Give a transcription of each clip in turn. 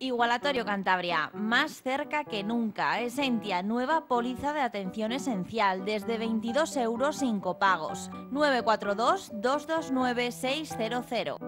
Igualatorio Cantabria, más cerca que nunca. Esentia, nueva póliza de atención esencial, desde 22 euros sin copagos. 942-229-600.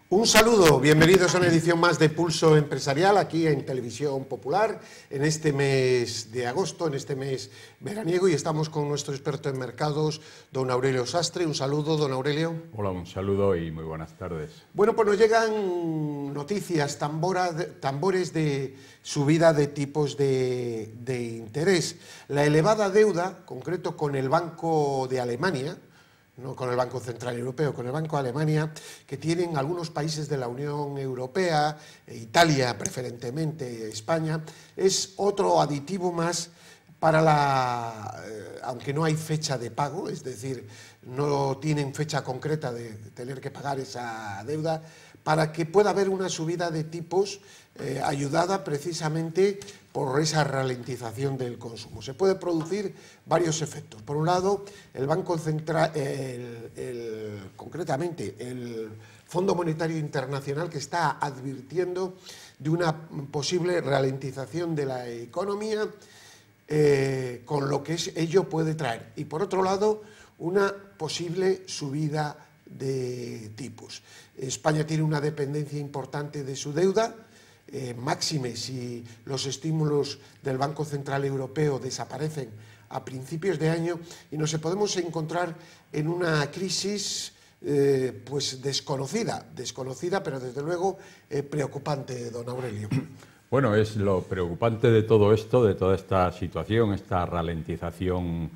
Un saludo, bienvenidos a una edición más de Pulso Empresarial aquí en Televisión Popular en este mes de agosto, en este mes veraniego, y estamos con nuestro experto en mercados, don Aurelio Sastre. Un saludo, don Aurelio. Hola, un saludo y muy buenas tardes. Bueno, pues nos llegan noticias, tambores de subida de tipos de interés. La elevada deuda, concreto con el Banco de Alemania, no con el Banco Central Europeo, con el Banco de Alemania, que tienen algunos países de la Unión Europea, Italia preferentemente, España, es otro aditivo más para aunque no hay fecha de pago, es decir, no tienen fecha concreta de tener que pagar esa deuda, para que pueda haber una subida de tipos ayudada precisamente por esa ralentización del consumo. Se puede producir varios efectos. Por un lado, el Banco Central, concretamente el Fondo Monetario Internacional, que está advirtiendo de una posible ralentización de la economía, con lo que ello puede traer. Y por otro lado, una posible subida de tipos. España tiene una dependencia importante de su deuda, máxime si los estímulos del Banco Central Europeo desaparecen a principios de año, y nos podemos encontrar en una crisis pues desconocida, pero desde luego preocupante, don Aurelio. Bueno, es lo preocupante de todo esto, de toda esta situación, esta ralentización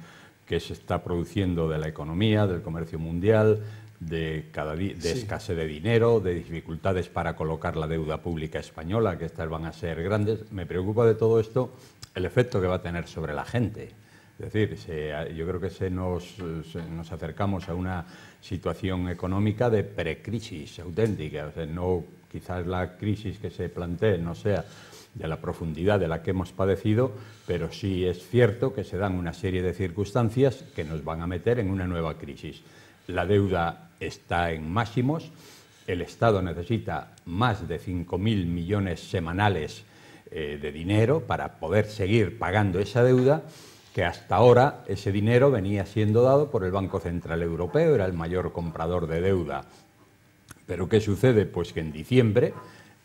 que se está produciendo de la economía, del comercio mundial, de escasez de dinero, de dificultades para colocar la deuda pública española, que estas van a ser grandes. Me preocupa de todo esto el efecto que va a tener sobre la gente. Es decir, yo creo que nos acercamos a una situación económica de precrisis auténtica. O sea, no, quizás la crisis que se plantee no sea de la profundidad de la que hemos padecido, pero sí es cierto que se dan una serie de circunstancias que nos van a meter en una nueva crisis. La deuda está en máximos, el Estado necesita más de 5.000 millones semanales de dinero para poder seguir pagando esa deuda, que hasta ahora ese dinero venía siendo dado por el Banco Central Europeo, era el mayor comprador de deuda. Pero ¿qué sucede? Pues que en diciembre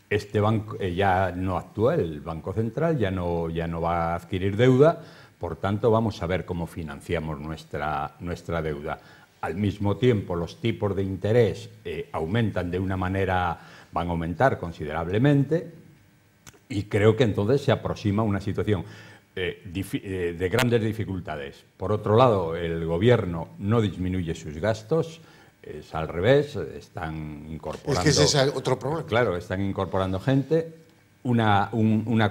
este banco ya no actúa, el Banco Central ya no va a adquirir deuda, por tanto vamos a ver cómo financiamos nuestra deuda. Al mismo tiempo, los tipos de interés aumentan de una manera, van a aumentar considerablemente, y creo que entonces se aproxima una situación de grandes dificultades. Por otro lado, el gobierno no disminuye sus gastos, es al revés, están incorporando... Es que ese es otro problema. Claro, están incorporando gente. Una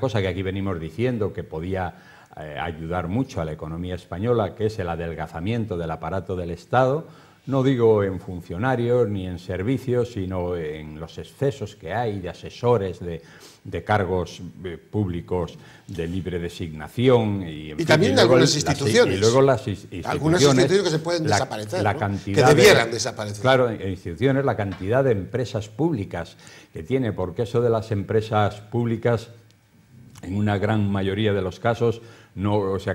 cosa que aquí venimos diciendo que podía ayudar mucho a la economía española, que es el adelgazamiento del aparato del Estado, no digo en funcionarios ni en servicios, sino en los excesos que hay de asesores, de cargos públicos de libre designación. Y también de algunas instituciones. Y luego las instituciones. Algunas instituciones que se pueden desaparecer, la ¿no? cantidad que debieran desaparecer. Claro, en instituciones, la cantidad de empresas públicas que tiene, porque eso de las empresas públicas, en una gran mayoría de los casos,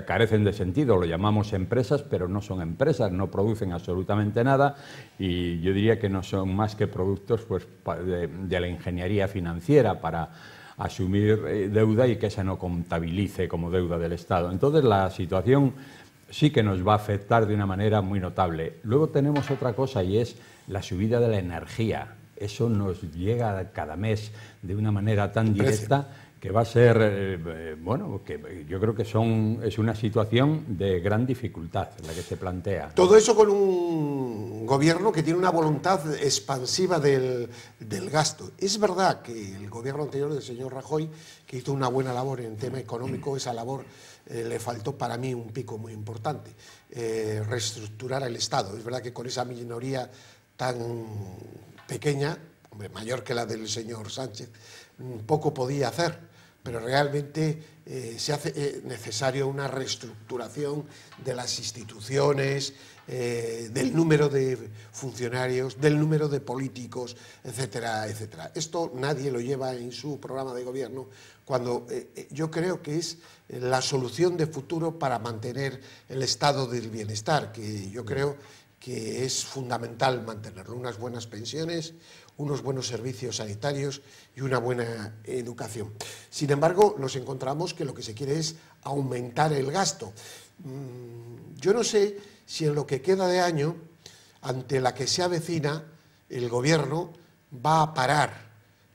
carecen de sentido. Lo llamamos empresas, pero no son empresas, no producen absolutamente nada, y yo diría que no son más que productos pues, de la ingeniería financiera para asumir deuda y que esa no contabilice como deuda del Estado. Entonces la situación sí que nos va a afectar de una manera muy notable. Luego tenemos otra cosa, y es la subida de la energía. Eso nos llega cada mes de una manera tan directa que va a ser, bueno, que yo creo que es una situación de gran dificultad la que se plantea. Todo eso con un gobierno que tiene una voluntad expansiva del gasto. Es verdad que el gobierno anterior del señor Rajoy, que hizo una buena labor en el tema económico, esa labor le faltó para mí un pico muy importante, reestructurar el Estado. Es verdad que con esa minoría tan pequeña, hombre, mayor que la del señor Sánchez, poco podía hacer. Pero realmente se hace necesario una reestructuración de las instituciones, del número de funcionarios, del número de políticos, etcétera, etcétera. Esto nadie lo lleva en su programa de gobierno, cuando yo creo que es la solución de futuro para mantener el estado del bienestar, que yo creo que es fundamental mantenerlo, unas buenas pensiones, unos buenos servicios sanitarios y una buena educación. Sin embargo, nos encontramos que lo que se quiere es aumentar el gasto. Yo no sé si en lo que queda de año, ante la que se avecina, el gobierno va a parar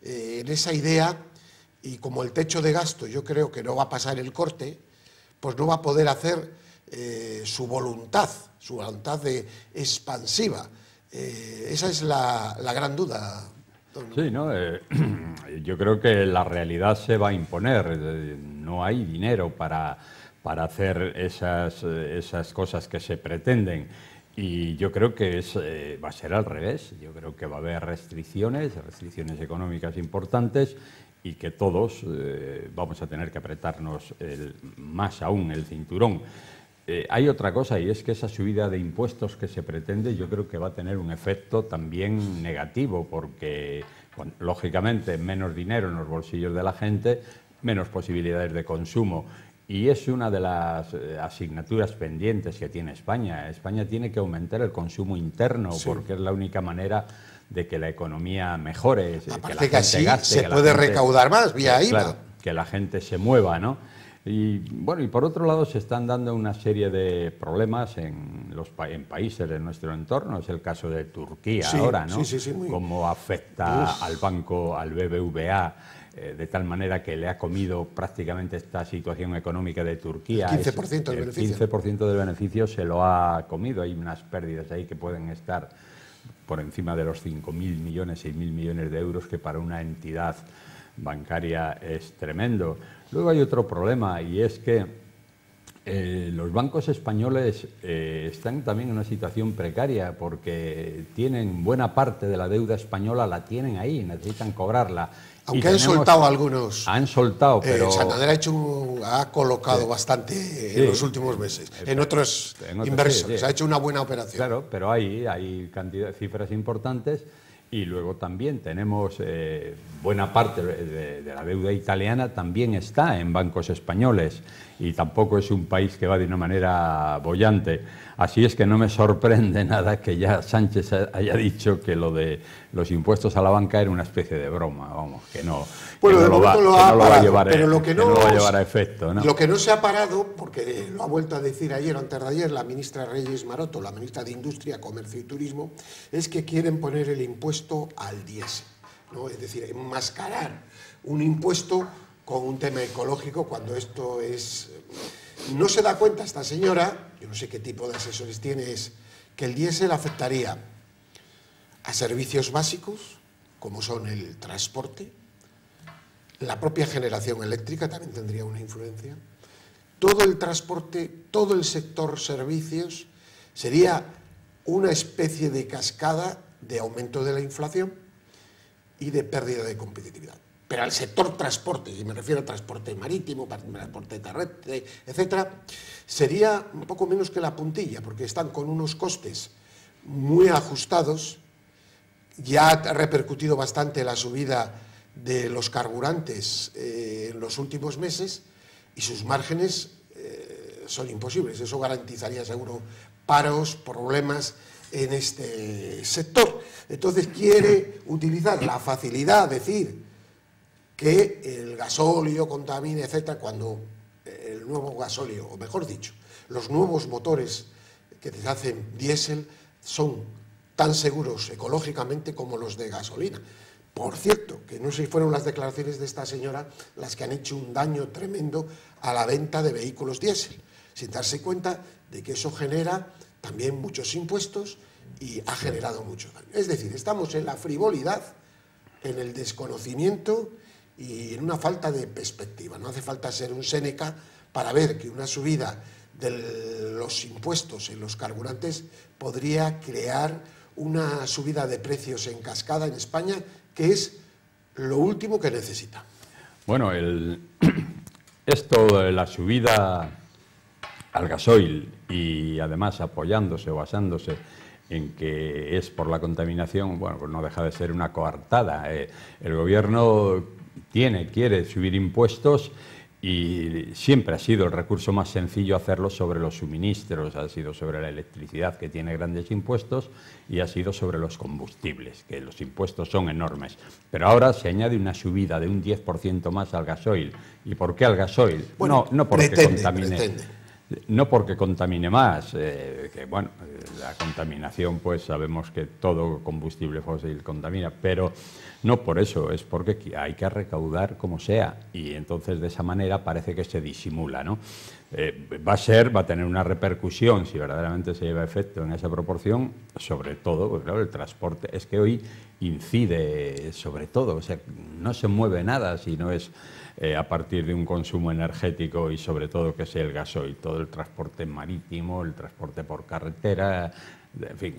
en esa idea, y como el techo de gasto yo creo que no va a pasar el corte, pues no va a poder hacer su voluntad expansiva. Esa es la gran duda. Sí, ¿no? Yo creo que la realidad se va a imponer. No hay dinero para hacer esas cosas que se pretenden. Y yo creo que va a ser al revés. Yo creo que va a haber restricciones económicas importantes, y que todos vamos a tener que apretarnos más aún el cinturón. Hay otra cosa, y es que esa subida de impuestos que se pretende, yo creo que va a tener un efecto también negativo, porque lógicamente menos dinero en los bolsillos de la gente, menos posibilidades de consumo. Y es una de las asignaturas pendientes que tiene España. España tiene que aumentar el consumo interno, sí, porque es la única manera de que la economía mejore. Aparte que así se puede recaudar más vía IVA. Claro, que la gente se mueva, ¿no? Y bueno, y por otro lado se están dando una serie de problemas en países de nuestro entorno. Es el caso de Turquía, sí, ahora, ¿no? Sí, Cómo afecta al banco, al BBVA, de tal manera que le ha comido prácticamente esta situación económica de Turquía. El 15% del beneficio. El 15% del beneficio se lo ha comido. Hay unas pérdidas ahí que pueden estar por encima de los 5.000 millones, 6.000 millones de euros, que para una entidad bancaria es tremendo. Luego hay otro problema, y es que los bancos españoles están también en una situación precaria, porque tienen buena parte de la deuda española, la tienen ahí, necesitan cobrarla. Aunque han soltado algunos. Han soltado, pero Santander ha colocado bastante en los últimos meses, en otros inversores. Ha hecho una buena operación. Claro, pero hay cifras importantes. Y luego también tenemos buena parte de la deuda italiana también está en bancos españoles, y tampoco es un país que va de una manera boyante. Así es que no me sorprende nada que ya Sánchez haya dicho que lo de los impuestos a la banca era una especie de broma, vamos, que no, bueno, que no lo va a llevar a efecto, ¿no? Lo que no se ha parado, porque lo ha vuelto a decir ayer o antes de ayer la ministra Reyes Maroto, la ministra de Industria, Comercio y Turismo, es que quieren poner el impuesto al diésel, ¿no? Es decir, enmascarar un impuesto con un tema ecológico, cuando esto es... No se da cuenta esta señora, yo no sé qué tipo de asesores tiene, es que el diésel afectaría a servicios básicos, como son el transporte, la propia generación eléctrica también tendría una influencia, todo el transporte, todo el sector servicios, sería una especie de cascada de aumento de la inflación y de pérdida de competitividad. Pero al sector transporte, y me refiero al transporte marítimo, transporte terrestre, etcétera, sería un poco menos que la puntilla, porque están con unos costes muy ajustados. Ya ha repercutido bastante la subida de los carburantes en los últimos meses, y sus márgenes son imposibles. Eso garantizaría seguro paros, problemas en este sector. Entonces quiere utilizar la facilidad, decir que el gasóleo contamina, etcétera, cuando el nuevo gasóleo, o mejor dicho, los nuevos motores que te hacen diésel son tan seguros ecológicamente como los de gasolina. Por cierto, que no sé si fueron las declaraciones de esta señora las que han hecho un daño tremendo a la venta de vehículos diésel, sin darse cuenta de que eso genera también muchos impuestos y ha generado mucho daño. Es decir, estamos en la frivolidad, en el desconocimiento y en una falta de perspectiva. No hace falta ser un Séneca para ver que una subida de los impuestos en los carburantes podría crear una subida de precios en cascada en España, que es lo último que necesita. Bueno, esto de la subida al gasoil y además apoyándose o basándose en que es por la contaminación, bueno, pues no deja de ser una coartada. El gobierno quiere subir impuestos y siempre ha sido el recurso más sencillo hacerlo sobre los suministros, ha sido sobre la electricidad, que tiene grandes impuestos, y ha sido sobre los combustibles, que los impuestos son enormes. Pero ahora se añade una subida de un 10% más al gasoil. ¿Y por qué al gasoil? Bueno, no porque contamine. No porque contamine más, que bueno, la contaminación, pues sabemos que todo combustible fósil contamina, pero no por eso, es porque hay que recaudar como sea, y entonces de esa manera parece que se disimula, ¿no? Va a tener una repercusión, si verdaderamente se lleva a efecto en esa proporción, sobre todo, pues claro, el transporte es que hoy incide sobre todo, o sea, no se mueve nada si no es a partir de un consumo energético y sobre todo que es el gasoil, todo el transporte marítimo, el transporte por carretera, en fin,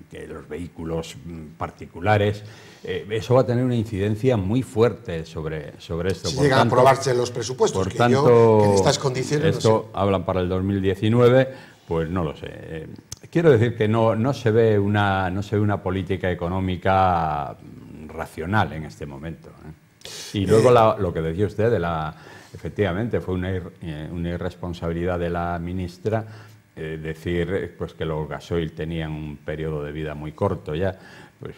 que los vehículos particulares, eso va a tener una incidencia muy fuerte sobre esto. Si llegan a aprobarse los presupuestos, por tanto, que en estas condiciones esto no sé. Hablan para el 2019, pues no lo sé. Quiero decir que no se ve una política económica racional en este momento, ¿eh? Y luego lo que decía usted, efectivamente, fue una irresponsabilidad de la ministra decir pues que los gasoil tenían un periodo de vida muy corto ya. Pues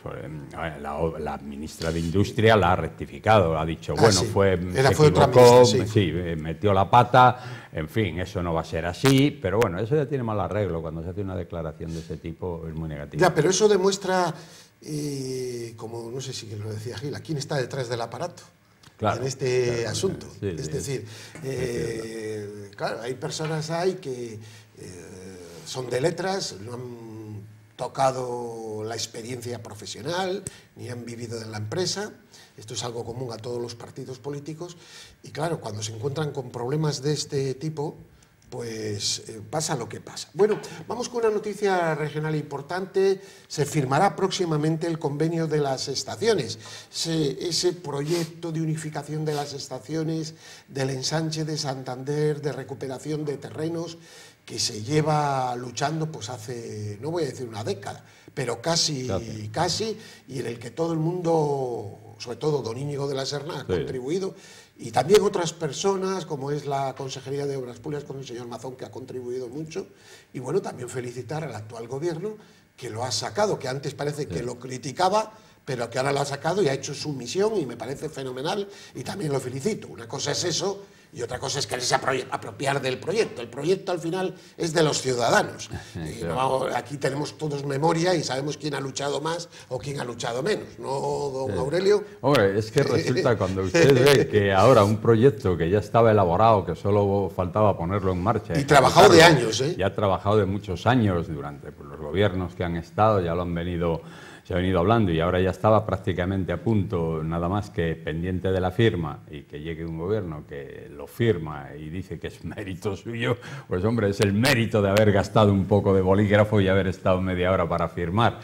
la ministra de Industria la ha rectificado, ha dicho, bueno, sí. fue otra ministra, sí, metió la pata, en fin, eso no va a ser así, pero bueno, eso ya tiene mal arreglo, cuando se hace una declaración de ese tipo es muy negativa. Ya, pero eso demuestra, como no sé si lo decía Gil, quién está detrás del aparato. Claro, en este asunto. Sí, es decir, claro, hay personas que son de letras, no han tocado la experiencia profesional, ni han vivido en la empresa. Esto es algo común a todos los partidos políticos. Y claro, cuando se encuentran con problemas de este tipo, pues pasa lo que pasa. Bueno, vamos con una noticia regional importante. Se firmará próximamente el convenio de las estaciones. Ese proyecto de unificación de las estaciones, del ensanche de Santander, de recuperación de terrenos, que se lleva luchando pues hace, no voy a decir una década, pero casi, y en el que todo el mundo, sobre todo don Íñigo de la Serna, ha contribuido, y también otras personas, como es la Consejería de Obras Públicas con el señor Mazón, que ha contribuido mucho, y bueno, también felicitar al actual gobierno, que lo ha sacado, que antes parece que lo criticaba, pero que ahora lo ha sacado y ha hecho su misión, y me parece fenomenal, y también lo felicito. Una cosa es eso, y otra cosa es quererse apropiar del proyecto. El proyecto al final es de los ciudadanos. Aquí tenemos todos memoria y sabemos quién ha luchado más o quién ha luchado menos, ¿no, don Aurelio? Hombre, es que resulta cuando usted ve que ahora un proyecto que ya estaba elaborado, que solo faltaba ponerlo en marcha. Y trabajado de años, ¿eh? Ya ha trabajado de muchos años durante los gobiernos que han estado, ya lo han venido... Se ha venido hablando y ahora ya estaba prácticamente a punto, nada más que pendiente de la firma, y que llegue un gobierno que lo firma y dice que es mérito suyo, pues hombre, es el mérito de haber gastado un poco de bolígrafo y haber estado media hora para firmar.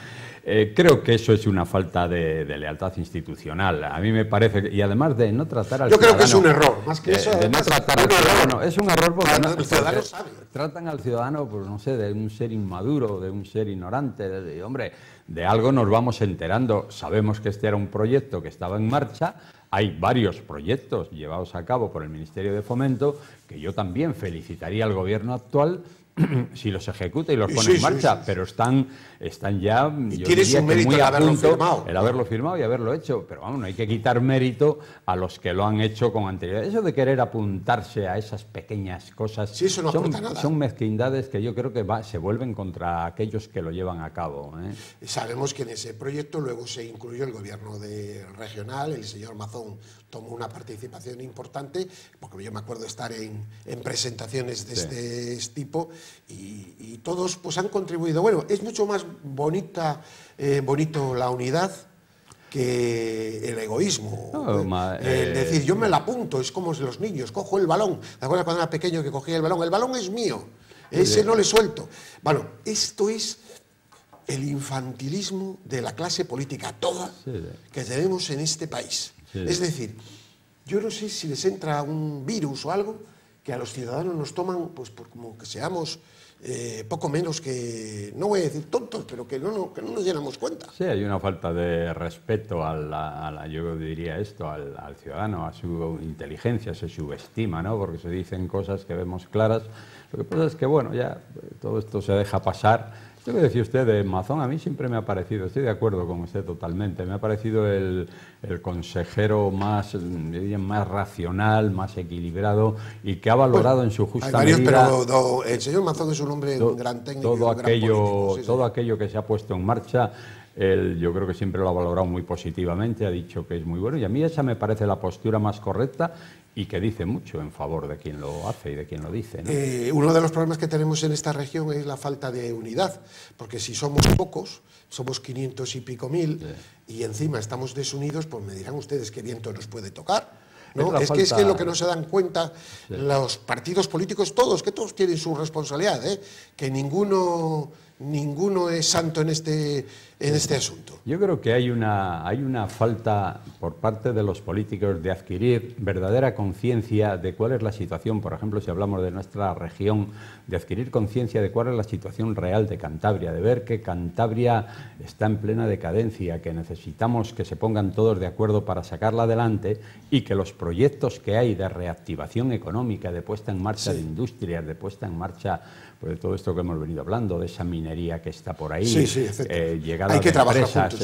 Creo que eso es una falta de lealtad institucional. A mí me parece, y además de no tratar al ciudadano... Yo creo que es un error, más que eso... De no tratar al ciudadano, es un error porque el ciudadano sabe. Tratan al ciudadano, pues no sé, de un ser inmaduro, de un ser ignorante, hombre, de algo nos vamos enterando. Sabemos que este era un proyecto que estaba en marcha. Hay varios proyectos llevados a cabo por el Ministerio de Fomento, que yo también felicitaría al gobierno actual si los ejecuta y los pone en marcha, pero están ya, yo tiene diría su que mérito muy el a haberlo punto firmado. el haberlo firmado y haberlo hecho, pero vamos, no hay que quitar mérito a los que lo han hecho con anterioridad. Eso de querer apuntarse a esas pequeñas cosas Sí, eso no aporta nada. son mezquindades que yo creo que se vuelven contra aquellos que lo llevan a cabo. Sabemos que en ese proyecto luego se incluyó el gobierno regional, el señor Mazón tomó una participación importante, porque yo me acuerdo de estar en presentaciones de este tipo y todos pues han contribuido. Bueno, es mucho más bonito la unidad que el egoísmo. Es decir, yo me la apunto, es como los niños, cojo el balón. ¿Te acuerdas cuando era pequeño que cogía el balón? El balón es mío, ese no le suelto. Bueno, esto es el infantilismo de la clase política toda que tenemos en este país. Es decir, yo no sé si les entra un virus o algo que a los ciudadanos nos toman pues por como que seamos poco menos que, no voy a decir tontos, pero que no nos llenamos cuenta. Sí, hay una falta de respeto yo diría esto, al ciudadano, a su inteligencia, se subestima, ¿no? Porque se dicen cosas que vemos claras. Lo que pasa es que, bueno, ya todo esto se deja pasar. Esto que decía usted de Mazón, a mí siempre me ha parecido, estoy de acuerdo con usted totalmente, me ha parecido el consejero más racional, más equilibrado y que ha valorado en su justa medida... Pero el señor Mazón es un hombre, un gran técnico, todo un gran político. Todo aquello que se ha puesto en marcha, él yo creo que siempre lo ha valorado muy positivamente, ha dicho que es muy bueno y a mí esa me parece la postura más correcta y que dice mucho en favor de quien lo hace y de quien lo dice, ¿no? Uno de los problemas que tenemos en esta región es la falta de unidad, porque si somos pocos, somos 500 y pico mil, y encima estamos desunidos, pues me dirán ustedes qué viento nos puede tocar, ¿no? Es que lo que no se dan cuenta los partidos políticos, que todos tienen su responsabilidad, que ninguno es santo en este asunto. Yo creo que hay una falta por parte de los políticos de adquirir verdadera conciencia de cuál es la situación, por ejemplo, si hablamos de nuestra región, de adquirir conciencia de cuál es la situación real de Cantabria, de ver que Cantabria está en plena decadencia, que necesitamos que se pongan todos de acuerdo para sacarla adelante y que los proyectos que hay de reactivación económica, de puesta en marcha de industrias, de puesta en marcha pues, de todo esto que hemos venido hablando, de esa minería que está por ahí, llegada de empresas,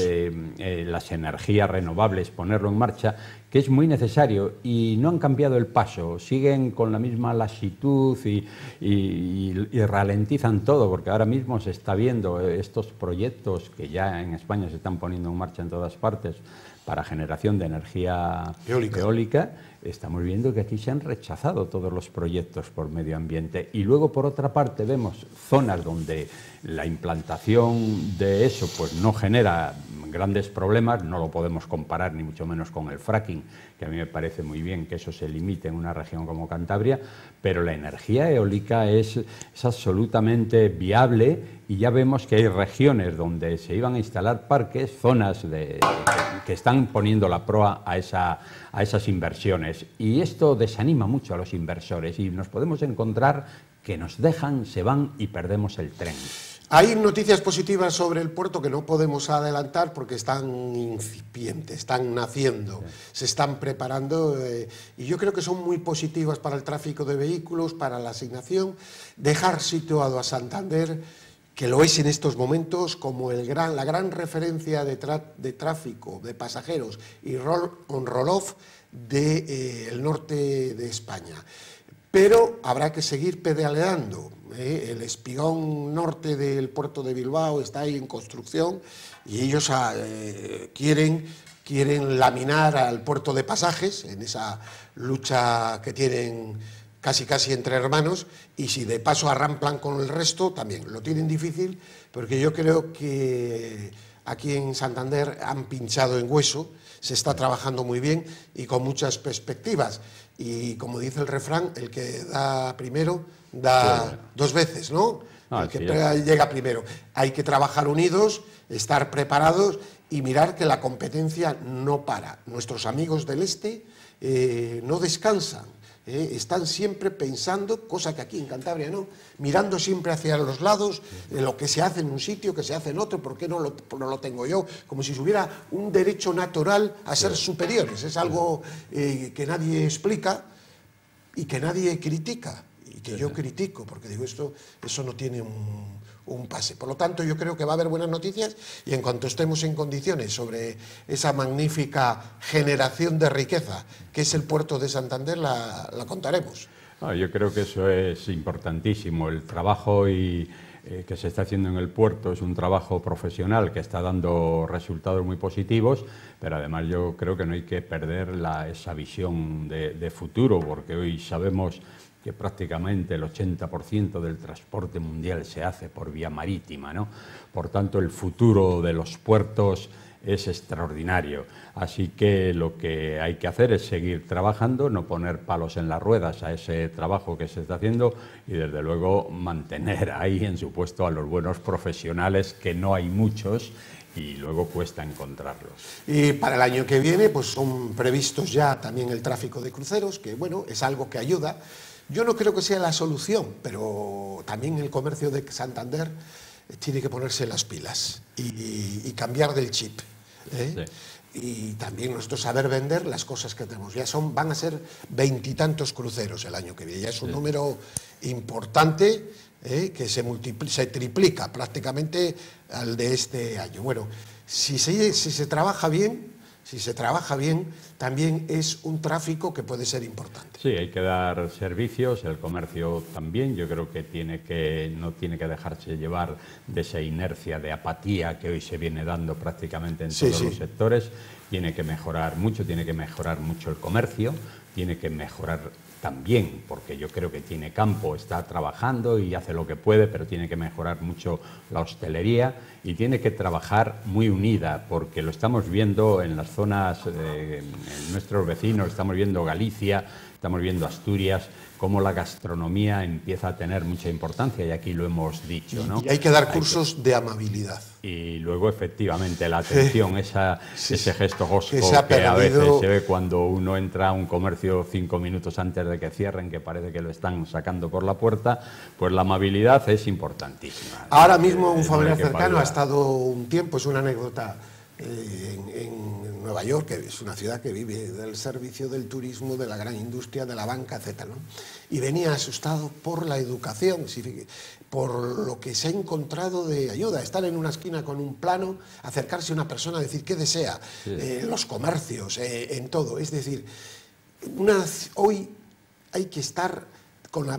las energías renovables, ponerlo en marcha, que es muy necesario y no han cambiado el paso, siguen con la misma lasitud y ralentizan todo, porque ahora mismo se está viendo estos proyectos que ya en España se están poniendo en marcha en todas partes para generación de energía eólica. Estamos viendo que aquí se han rechazado todos los proyectos por medio ambiente y luego por otra parte vemos zonas donde la implantación de eso pues no genera grandes problemas, no lo podemos comparar ni mucho menos con el fracking, que a mí me parece muy bien que eso se limite en una región como Cantabria, pero la energía eólica es absolutamente viable y ya vemos que hay regiones donde se iban a instalar parques, zonas que están poniendo la proa a esas inversiones y esto desanima mucho a los inversores y nos podemos encontrar que nos dejan, se van y perdemos el tren. Hay noticias positivas sobre el puerto que no podemos adelantar porque están incipientes, están naciendo, se están preparando y yo creo que son muy positivas para el tráfico de vehículos, para la asignación, dejar situado a Santander, que lo es en estos momentos, como la gran referencia de tráfico de pasajeros y on-roll-off del norte de España. Pero habrá que seguir pedaleando. El espigón norte del puerto de Bilbao está ahí en construcción y ellos quieren laminar al puerto de Pasajes en esa lucha que tienen casi entre hermanos, y si de paso arramplan con el resto también lo tienen difícil, porque yo creo que aquí en Santander han pinchado en hueso, se está trabajando muy bien y con muchas perspectivas. Y como dice el refrán, el que da primero da dos veces, ¿no? El que llega primero. Hay que trabajar unidos, estar preparados y mirar que la competencia no para. Nuestros amigos del este no descansan, están siempre pensando, cosa que aquí en Cantabria no, mirando siempre hacia los lados, lo que se hace en un sitio, que se hace en otro, ¿por qué no lo tengo yo? Como si hubiera un derecho natural a ser superiores. Es algo que nadie explica y que nadie critica. Y que yo critico, porque digo, eso no tiene un pase. Por lo tanto, yo creo que va a haber buenas noticias y en cuanto estemos en condiciones sobre esa magnífica generación de riqueza que es el puerto de Santander, la contaremos. Yo creo que eso es importantísimo. El trabajo que se está haciendo en el puerto es un trabajo profesional que está dando resultados muy positivos, pero además yo creo que no hay que perder esa visión de futuro, porque hoy sabemos que prácticamente el 80% del transporte mundial se hace por vía marítima, ¿no? Por tanto, el futuro de los puertos es extraordinario. Así que lo que hay que hacer es seguir trabajando, no poner palos en las ruedas a ese trabajo que se está haciendo y, desde luego, mantener ahí en su puesto a los buenos profesionales, que no hay muchos y luego cuesta encontrarlos. Y para el año que viene pues son previstos ya también el tráfico de cruceros, que bueno, es algo que ayuda. Yo no creo que sea la solución, pero también el comercio de Santander tiene que ponerse las pilas y cambiar del chip, ¿eh? Sí. Y también nosotros saber vender las cosas que tenemos. Ya van a ser 20 y tantos cruceros el año que viene. Ya es un número importante, que se triplica prácticamente al de este año. Bueno, si se trabaja bien, también es un tráfico que puede ser importante. Sí, hay que dar servicios, el comercio también. Yo creo que no tiene que dejarse llevar de esa inercia de apatía que hoy se viene dando prácticamente en todos los sectores. Tiene que mejorar mucho el comercio, tiene que mejorar también, porque yo creo que tiene campo, está trabajando y hace lo que puede, pero tiene que mejorar mucho la hostelería y tiene que trabajar muy unida, porque lo estamos viendo en las zonas, en nuestros vecinos, estamos viendo Galicia, estamos viendo Asturias, cómo la gastronomía empieza a tener mucha importancia, y aquí lo hemos dicho, ¿no? Y hay que dar cursos de amabilidad. Y luego, efectivamente, la atención, ese gesto hosco que a veces se ve cuando uno entra a un comercio 5 minutos antes de que cierren, que parece que lo están sacando por la puerta, pues la amabilidad es importantísima. Ahora mismo un familiar cercano ha estado un tiempo, es una anécdota, en Nueva York, que es una ciudad que vive del servicio del turismo, de la gran industria, de la banca, etc., ¿no? Y venía asustado por la educación, por lo que se ha encontrado de ayuda, estar en una esquina con un plano, acercarse a una persona, decir qué desea, los comercios, en todo. Es decir, hoy hay que estar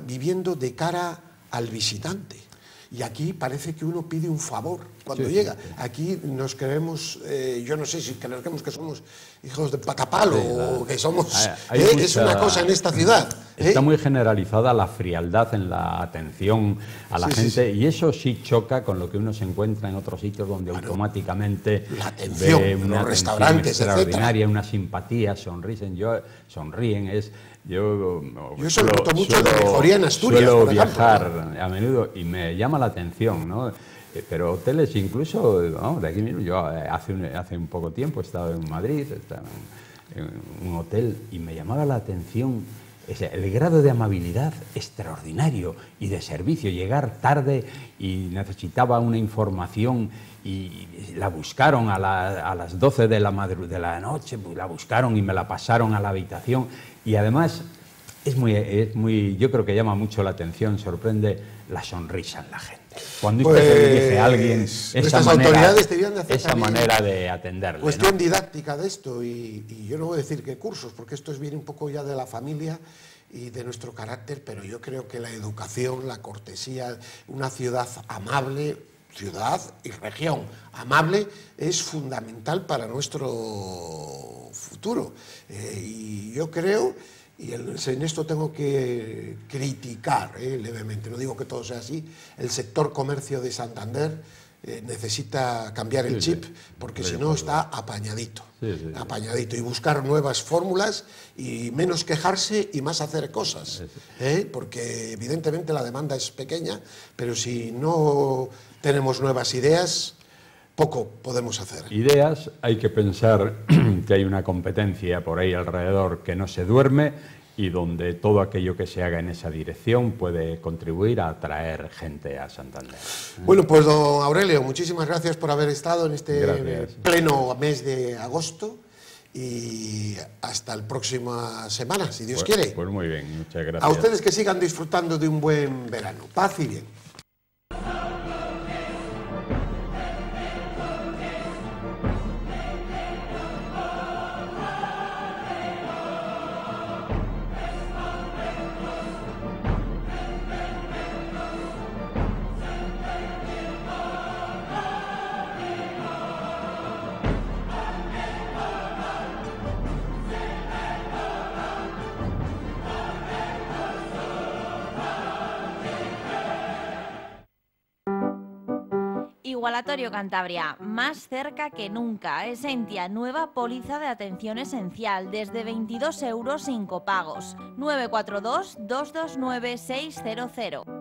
viviendo de cara al visitante. Y aquí parece que uno pide un favor cuando llega. Aquí nos creemos, yo no sé si creemos que somos hijos de patapalo o que somos... es una cosa en esta ciudad. Está muy generalizada la frialdad en la atención a la gente y eso sí choca con lo que uno se encuentra en otros sitios donde automáticamente la atención, ve una los restaurantes, extraordinaria, una simpatía, sonríen. Yo eso lo noto mucho de mejoría en Asturias, suelo viajar a menudo y me llama la atención, ¿no? Pero hoteles incluso, ¿no? De aquí mismo, yo hace un poco tiempo he estado en Madrid, estaba en un hotel y me llamaba la atención el grado de amabilidad extraordinario y de servicio. Llegar tarde y necesitaba una información y la buscaron a las 12 de la noche, pues la buscaron y me la pasaron a la habitación. Y además es muy, yo creo que llama mucho la atención, sorprende la sonrisa en la gente. Cuando usted se dirige a alguien, esa manera de atenderle. Cuestión didáctica de esto, y yo no voy a decir qué cursos, porque esto viene un poco ya de la familia y de nuestro carácter, pero yo creo que la educación, la cortesía, una ciudad amable, ciudad y región amable, es fundamental para nuestro futuro. Y yo creo, y en esto tengo que criticar levemente, no digo que todo sea así, el sector comercio de Santander necesita cambiar el chip, porque si no está apañadito, apañadito, y buscar nuevas fórmulas y menos quejarse y más hacer cosas, porque evidentemente la demanda es pequeña, pero si no tenemos nuevas ideas, poco podemos hacer. Ideas, hay que pensar que hay una competencia por ahí alrededor que no se duerme y donde todo aquello que se haga en esa dirección puede contribuir a atraer gente a Santander. Bueno, pues don Aurelio, muchísimas gracias por haber estado en este pleno mes de agosto y hasta la próxima semana, si Dios quiere. Pues muy bien, muchas gracias. A ustedes que sigan disfrutando de un buen verano. Paz y bien. Igualatorio Cantabria, más cerca que nunca. Esentia, nueva póliza de atención esencial, desde 22 euros sin copagos. 942 229 600.